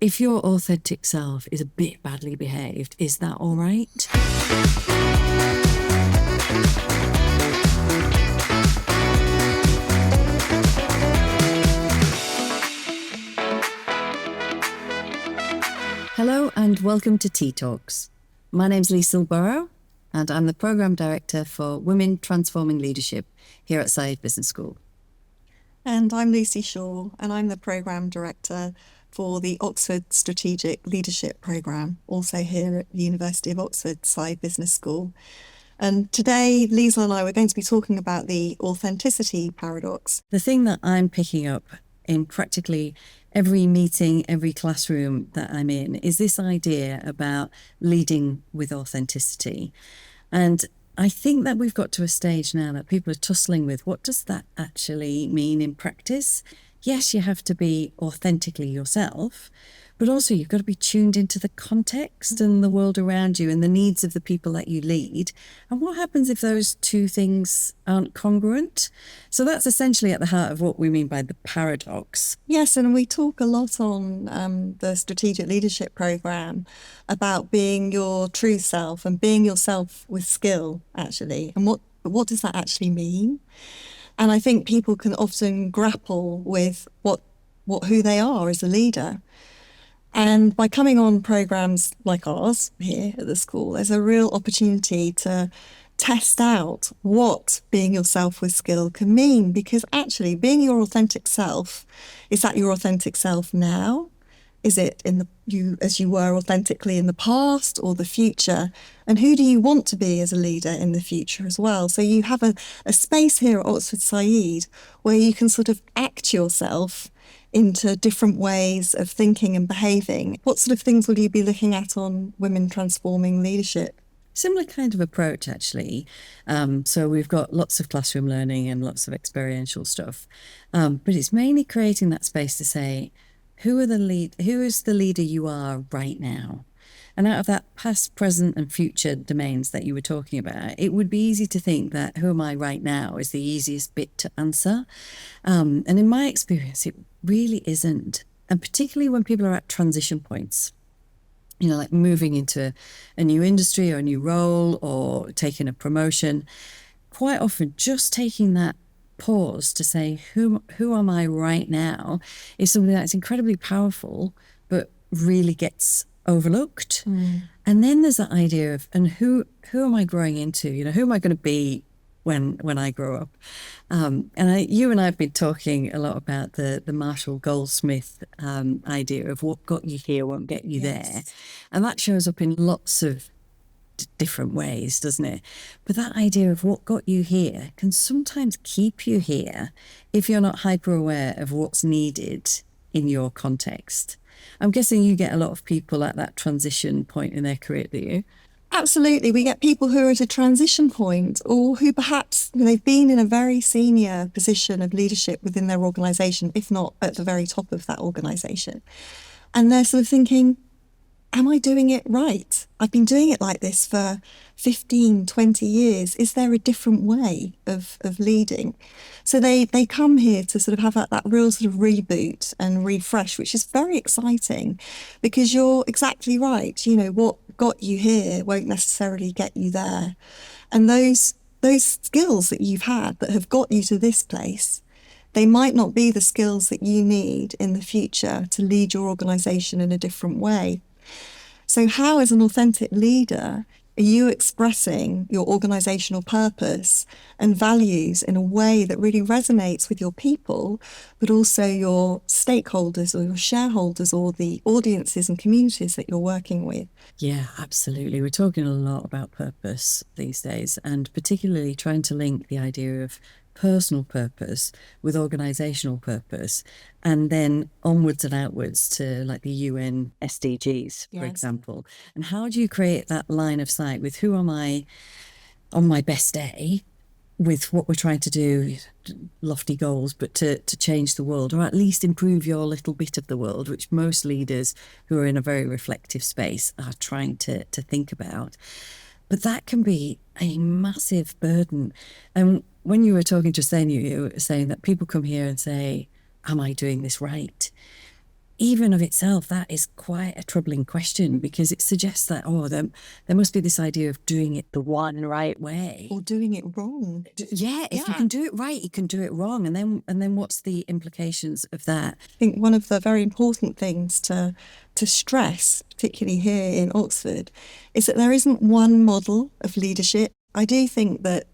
If your authentic self is a bit badly behaved, is that all right? Hello and welcome to Tea Talks. My name's Lisa Burrow and I'm the Programme Director for Women Transforming Leadership here at Saïd Business School. And I'm Lucy Shaw and I'm the Programme Director for the Oxford Strategic Leadership Programme, also here at the University of Oxford Saïd Business School. And today, Lisa and I were going to be talking about the authenticity paradox. The thing that I'm picking up in practically every meeting, every classroom that I'm in is this idea about leading with authenticity. And I think that we've got to a stage now that people are tussling with what does that actually mean in practice? Yes, you have to be authentically yourself, but also you've got to be tuned into the context and the world around you and the needs of the people that you lead. And what happens if those two things aren't congruent? So that's essentially at the heart of what we mean by the paradox. Yes, and we talk a lot on the Strategic Leadership Programme about being your true self and being yourself with skill, actually. And what does that actually mean? And I think people can often grapple with who they are as a leader. And by coming on programmes like ours here at the school, there's a real opportunity to test out what being yourself with skill can mean. Because actually, being your authentic self, is that your authentic self now? Is it you as you were authentically in the past or the future? And who do you want to be as a leader in the future as well? So you have a space here at Oxford Saïd where you can sort of act yourself into different ways of thinking and behaving. What sort of things will you be looking at on Women Transforming Leadership? Similar kind of approach, actually. So we've got lots of classroom learning and lots of experiential stuff. But it's mainly creating that space to say, who is the leader you are right now? And out of that past, present and future domains that you were talking about, it would be easy to think that who am I right now is the easiest bit to answer. And in my experience, it really isn't. And particularly when people are at transition points, like moving into a new industry or a new role or taking a promotion, quite often just taking that pause to say, who am I right now, is something that's incredibly powerful, but really gets overlooked. And then there's that idea of, and who am I growing into? Who am I going to be when I grow up? You and I have been talking a lot about the Marshall Goldsmith idea of what got you here won't get you there. And that shows up in lots of different ways, doesn't it? But that idea of what got you here can sometimes keep you here if you're not hyper aware of what's needed in your context. I'm guessing you get a lot of people at that transition point in their career, do you? Absolutely. We get people who are at a transition point or who perhaps they've been in a very senior position of leadership within their organisation, if not at the very top of that organisation. And they're sort of thinking, am I doing it right? I've been doing it like this for 15, 20 years. Is there a different way of leading? So they come here to sort of have that real sort of reboot and refresh, which is very exciting because you're exactly right. What got you here won't necessarily get you there. And those skills that you've had that have got you to this place, they might not be the skills that you need in the future to lead your organisation in a different way. So how, as an authentic leader, are you expressing your organisational purpose and values in a way that really resonates with your people, but also your stakeholders or your shareholders or the audiences and communities that you're working with? Yeah, absolutely. We're talking a lot about purpose these days, and particularly trying to link the idea of personal purpose with organisational purpose, and then onwards and outwards to like the UN SDGs, for example. And how do you create that line of sight with who am I on my best day with what we're trying to do, lofty goals, but to change the world, or at least improve your little bit of the world, which most leaders who are in a very reflective space are trying to think about. But that can be a massive burden. And when you were talking just then, you were saying that people come here and say, am I doing this right? even of itself, that is quite a troubling question because it suggests that, there must be this idea of doing it the one right way. Or doing it wrong. Yeah, if you can do it right, you can do it wrong. And then what's the implications of that? I think one of the very important things to stress, particularly here in Oxford, is that there isn't one model of leadership. I do think that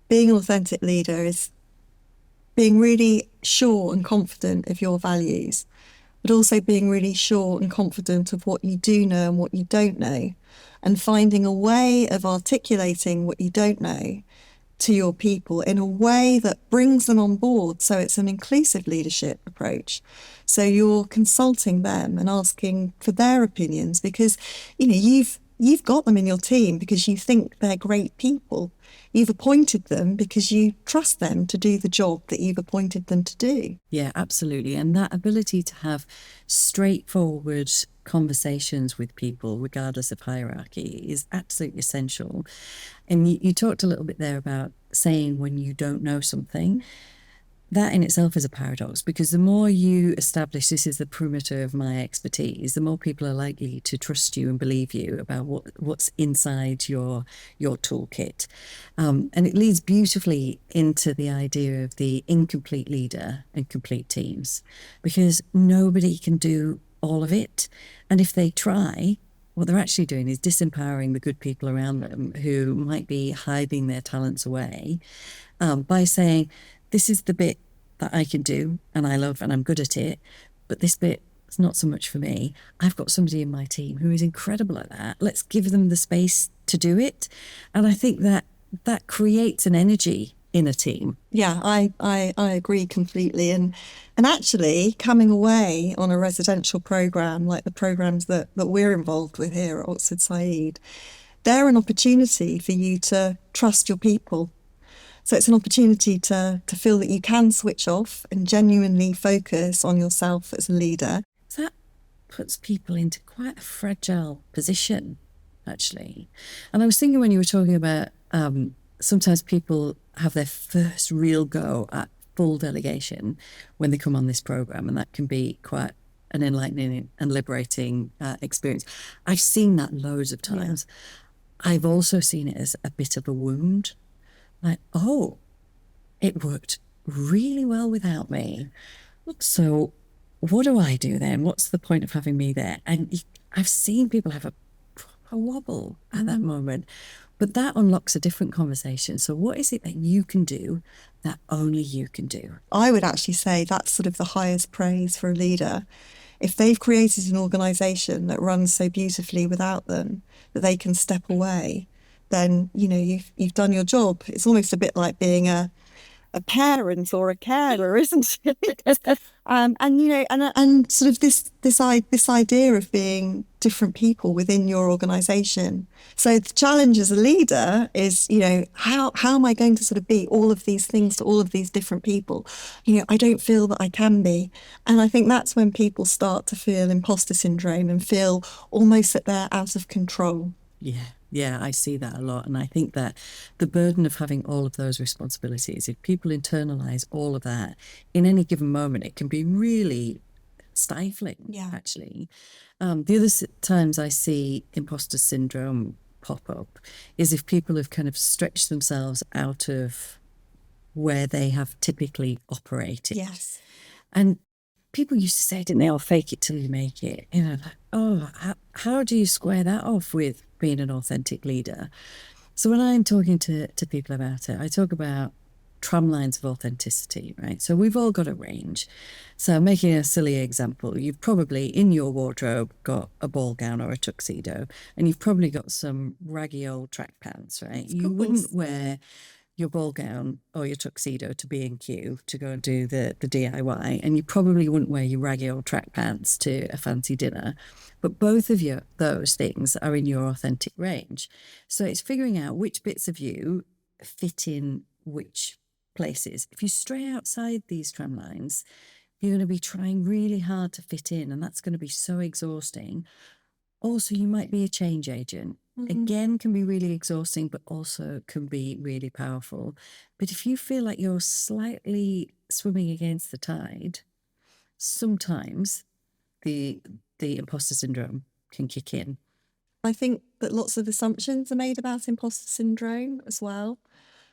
being an authentic leader is being really sure and confident of your values, but also being really sure and confident of what you do know and what you don't know, and finding a way of articulating what you don't know to your people in a way that brings them on board. So it's an inclusive leadership approach. So you're consulting them and asking for their opinions because, you've got them in your team because you think they're great people. You've appointed them because you trust them to do the job that you've appointed them to do. Yeah, absolutely. And that ability to have straightforward conversations with people, regardless of hierarchy, is absolutely essential. And you talked a little bit there about saying when you don't know something. That in itself is a paradox because the more you establish this is the perimeter of my expertise, the more people are likely to trust you and believe you about what's inside your toolkit. And it leads beautifully into the idea of the incomplete leader and complete teams because nobody can do all of it. And if they try, what they're actually doing is disempowering the good people around them who might be hiding their talents away by saying, this is the bit that I can do and I love and I'm good at it, but this bit is not so much for me. I've got somebody in my team who is incredible at that. Let's give them the space to do it. And I think that creates an energy in a team. Yeah, I agree completely. And actually coming away on a residential programme like the programmes that we're involved with here at Oxford Said, they're an opportunity for you to trust your people. So it's an opportunity to feel that you can switch off and genuinely focus on yourself as a leader. That puts people into quite a fragile position, actually. And I was thinking when you were talking about sometimes people have their first real go at full delegation when they come on this program, and that can be quite an enlightening and liberating experience. I've seen that loads of times. Yeah. I've also seen it as a bit of a wound. Like, it worked really well without me. So what do I do then? What's the point of having me there? And I've seen people have a proper wobble at that moment, but that unlocks a different conversation. So what is it that you can do that only you can do? I would actually say that's sort of the highest praise for a leader. If they've created an organisation that runs so beautifully without them that they can step away, then you've done your job. It's almost a bit like being a parent or a carer, isn't it? And sort of this idea of being different people within your organisation. So the challenge as a leader is, how am I going to sort of be all of these things to all of these different people? I don't feel that I can be. And I think that's when people start to feel imposter syndrome and feel almost that they're out of control. Yeah, I see that a lot. And I think that the burden of having all of those responsibilities, if people internalize all of that in any given moment, it can be really stifling, actually. The other times I see imposter syndrome pop up is if people have kind of stretched themselves out of where they have typically operated. Yes. And people used to say, didn't they, fake it till you make it. How do you square that off with being an authentic leader? So when I'm talking to people about it, I talk about tramlines of authenticity, right? So we've all got a range. So making a silly example, you've probably in your wardrobe got a ball gown or a tuxedo, and you've probably got some raggy old track pants, right? You wouldn't wear your ball gown or your tuxedo to B&Q to go and do the DIY, and you probably wouldn't wear your raggy old track pants to a fancy dinner. But both of those things are in your authentic range. So it's figuring out which bits of you fit in which places. If you stray outside these tram lines, you're going to be trying really hard to fit in, and that's going to be so exhausting. Also, you might be a change agent. Again, can be really exhausting, but also can be really powerful. But if you feel like you're slightly swimming against the tide, sometimes the imposter syndrome can kick in. I think that lots of assumptions are made about imposter syndrome as well.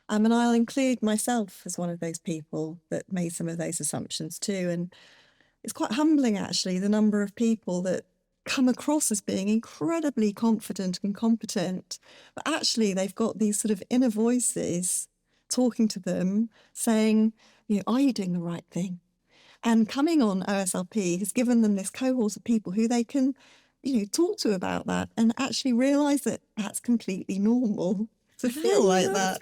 And I'll include myself as one of those people that made some of those assumptions too. And it's quite humbling, actually, the number of people that come across as being incredibly confident and competent, but actually they've got these sort of inner voices talking to them saying, are you doing the right thing? And coming on OSLP has given them this cohort of people who they can, talk to about that and actually realise that that's completely normal to feel like that.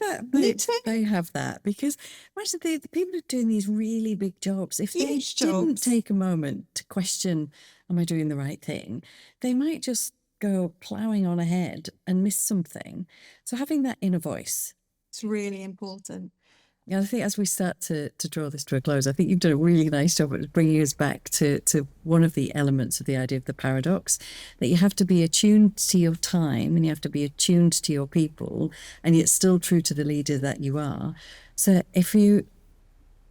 They have that, because imagine the people who are doing these really big jobs, if they didn't take a moment to question, am I doing the right thing, they might just go ploughing on ahead and miss something. So having that inner voice, it's really important. Yeah, I think as we start to draw this to a close, I think you've done a really nice job at bringing us back to one of the elements of the idea of the paradox, that you have to be attuned to your time and you have to be attuned to your people, and yet still true to the leader that you are. So if you,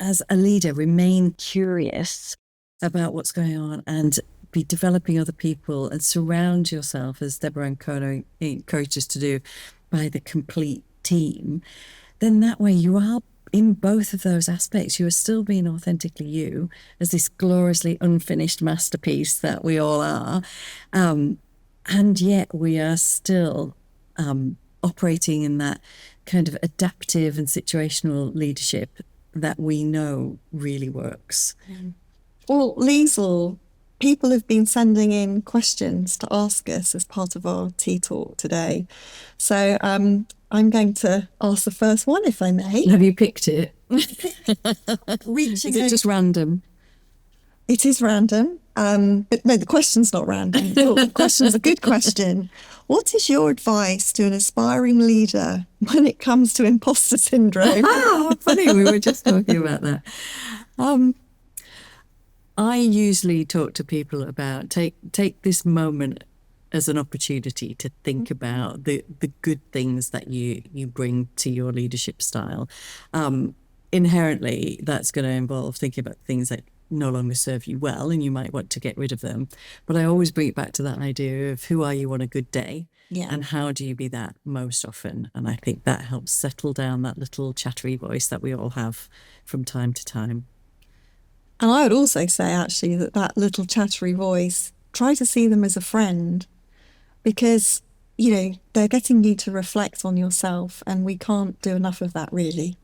as a leader, remain curious about what's going on and be developing other people and surround yourself, as Deborah and Kono encourages to do, by the complete team, then that way you are in both of those aspects. You are still being authentically you as this gloriously unfinished masterpiece that we all are. And yet we are still operating in that kind of adaptive and situational leadership that we know really works. Well, Liesl, people have been sending in questions to ask us as part of our tea talk today. So I'm going to ask the first one, if I may. Have you picked it? Is it just random? It is random. But no, the question's not random. The question's a good question. What is your advice to an aspiring leader when it comes to imposter syndrome? Funny, we were just talking about that. I usually talk to people about take this moment as an opportunity to think about the good things that you bring to your leadership style. Inherently, that's going to involve thinking about things that no longer serve you well and you might want to get rid of them. But I always bring it back to that idea of who are you on a good day, and how do you be that most often? And I think that helps settle down that little chattery voice that we all have from time to time. And I would also say, actually, that little chattery voice, try to see them as a friend, because, they're getting you to reflect on yourself, and we can't do enough of that, really.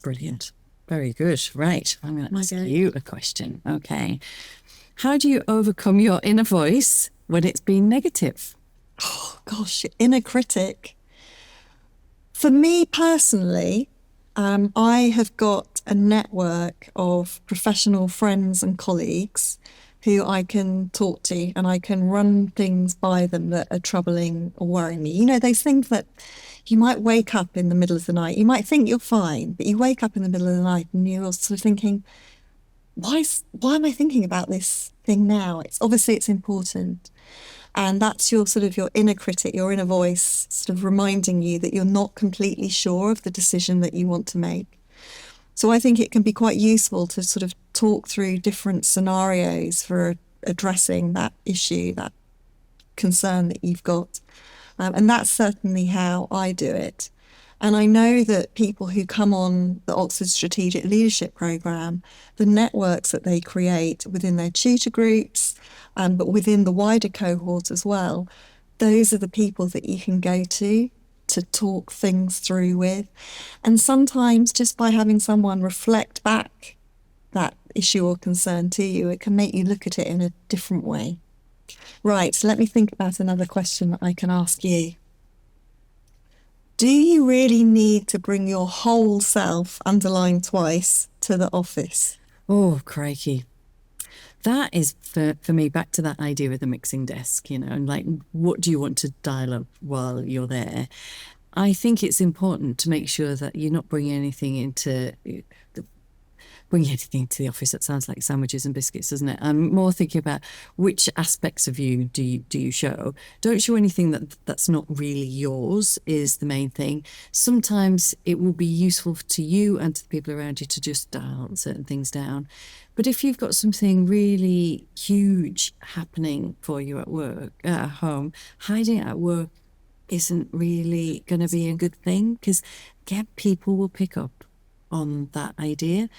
Brilliant. Very good. Right. I'm going to ask you a question. Okay. How do you overcome your inner voice when it's been negative? Oh, gosh, inner critic. For me personally, I have got a network of professional friends and colleagues who I can talk to, and I can run things by them that are troubling or worrying me. Those things that you might wake up in the middle of the night. You might think you're fine, but you wake up in the middle of the night and you're sort of thinking, why am I thinking about this thing now? It's important. And that's your inner critic, your inner voice, sort of reminding you that you're not completely sure of the decision that you want to make. So I think it can be quite useful to sort of talk through different scenarios for addressing that issue, that concern that you've got. And that's certainly how I do it. And I know that people who come on the Oxford Strategic Leadership Programme, the networks that they create within their tutor groups, but within the wider cohort as well, those are the people that you can go to talk things through with. And sometimes just by having someone reflect back that issue or concern to you, it can make you look at it in a different way. Right, so let me think about another question that I can ask you. Do you really need to bring your whole self, underlined twice, to the office? Oh, crikey. That is, for me, back to that idea of the mixing desk, and like, what do you want to dial up while you're there? I think it's important to make sure that you're not bringing anything into bringing anything to the office that sounds like sandwiches and biscuits, doesn't it? I'm more thinking about which aspects of you do you show. Don't show anything that's not really yours is the main thing. Sometimes it will be useful to you and to the people around you to just dial certain things down. But if you've got something really huge happening for you at work, at home, hiding it at work isn't really going to be a good thing because, again, people will pick up on that idea.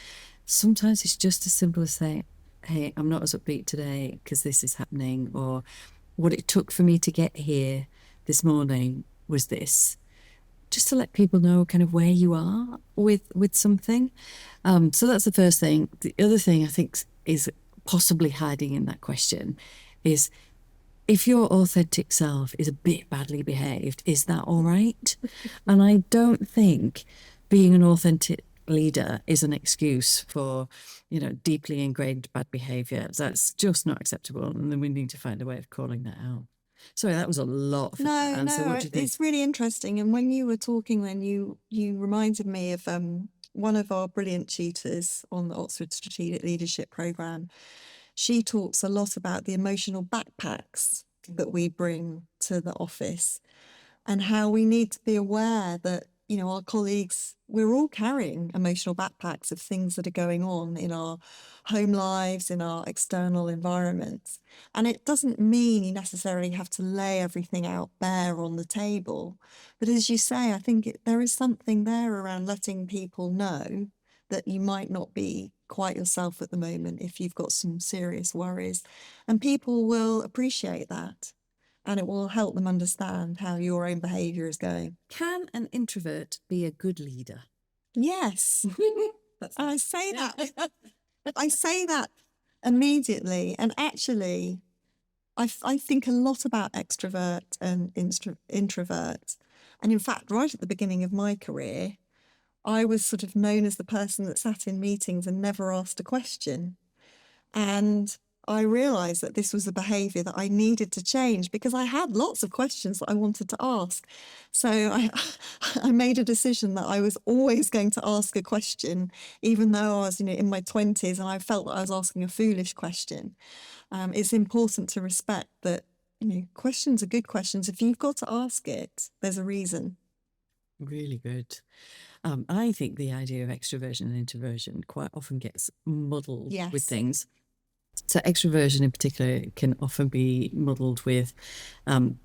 Sometimes it's just as simple as saying, hey, I'm not as upbeat today because this is happening, or what it took for me to get here this morning was this. Just to let people know kind of where you are with something. So that's the first thing. The other thing I think is possibly hiding in that question is if your authentic self is a bit badly behaved, is that all right? And I don't think being an authentic leader is an excuse for, deeply ingrained bad behavior. That's just not acceptable. And then we need to find a way of calling that out. Sorry, that was a lot for that answer. What do you think? It's really interesting. And when you were talking, then you reminded me of one of our brilliant tutors on the Oxford Strategic Leadership Programme. She talks a lot about the emotional backpacks that we bring to the office and how we need to be aware that, our colleagues, we're all carrying emotional backpacks of things that are going on in our home lives, in our external environments. And it doesn't mean you necessarily have to lay everything out bare on the table. But as you say, I think there is something there around letting people know that you might not be quite yourself at the moment if you've got some serious worries. And people will appreciate that. And it will help them understand how your own behaviour is going. Can an introvert be a good leader? Yes. I say that. I say that immediately. And actually, I think a lot about extrovert and introvert. And in fact, right at the beginning of my career, I was sort of known as the person that sat in meetings and never asked a question. And I realised that this was a behaviour that I needed to change because I had lots of questions that I wanted to ask. So I made a decision that I was always going to ask a question, even though I was in my 20s and I felt that I was asking a foolish question. It's important to respect that questions are good questions. If you've got to ask it, there's a reason. Really good. I think the idea of extroversion and introversion quite often gets muddled with things. So extroversion in particular can often be muddled with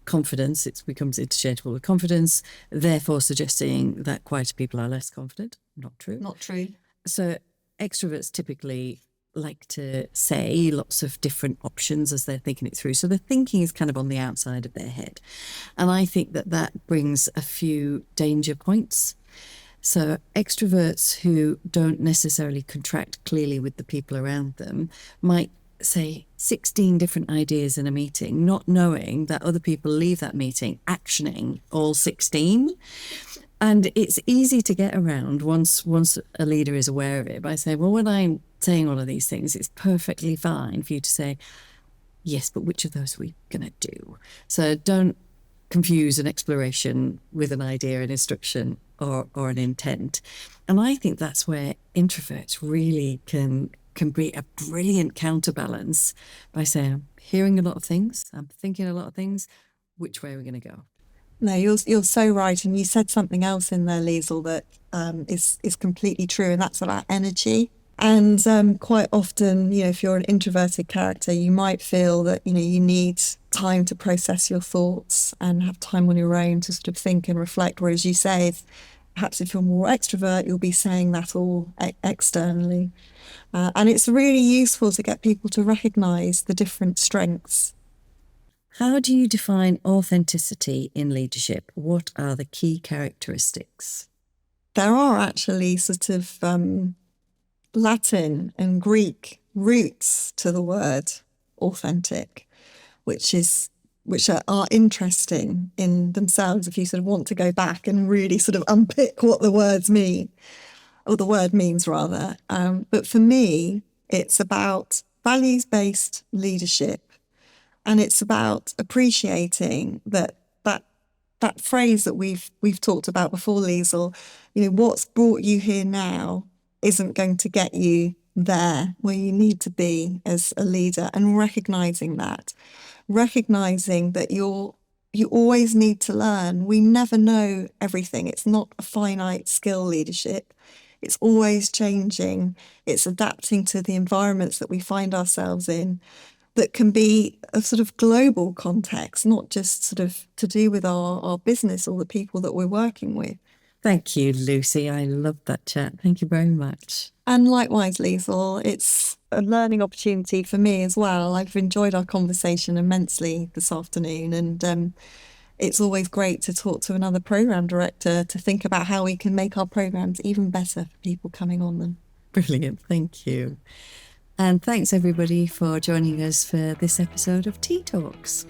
confidence. It becomes interchangeable with confidence, therefore suggesting that quieter people are less confident. Not true. Not true. So extroverts typically like to say lots of different options as they're thinking it through. So the thinking is kind of on the outside of their head. And I think that brings a few danger points. So extroverts who don't necessarily contract clearly with the people around them might say 16 different ideas in a meeting, not knowing that other people leave that meeting actioning all 16. And it's easy to get around once a leader is aware of it by saying, well, when I'm saying all of these things, it's perfectly fine for you to say, yes, but which of those are we going to do? So don't confuse an exploration with an idea, an instruction, or an intent. And I think that's where introverts really can be a brilliant counterbalance by saying, I'm hearing a lot of things, I'm thinking a lot of things, which way are we going to go? No, you're so right. And you said something else in there, Liesl, that is completely true, and that's about energy. And quite often, if you're an introverted character, you might feel that, you need time to process your thoughts and have time on your own to sort of think and reflect. Whereas you say, perhaps if you're more extrovert, you'll be saying that all externally. And it's really useful to get people to recognise the different strengths. How do you define authenticity in leadership? What are the key characteristics? There are actually sort of Latin and Greek roots to the word authentic, which are interesting in themselves if you sort of want to go back and really sort of unpick what the words mean, or the word means rather. But for me, it's about values-based leadership. And it's about appreciating that phrase that we've talked about before, Liesl, what's brought you here now isn't going to get you there where you need to be as a leader, and recognizing that, recognizing that you always need to learn. We never know everything. It's not a finite skill leadership. It's always changing. It's adapting to the environments that we find ourselves in, that can be a sort of global context, not just sort of to do with our business or the people that we're working with. Thank you, Lucy. I loved that chat. Thank you very much. And likewise, Liesl, it's a learning opportunity for me as well. I've enjoyed our conversation immensely this afternoon, and it's always great to talk to another program director to think about how we can make our programs even better for people coming on them. Brilliant. Thank you. And thanks everybody for joining us for this episode of Tea Talks.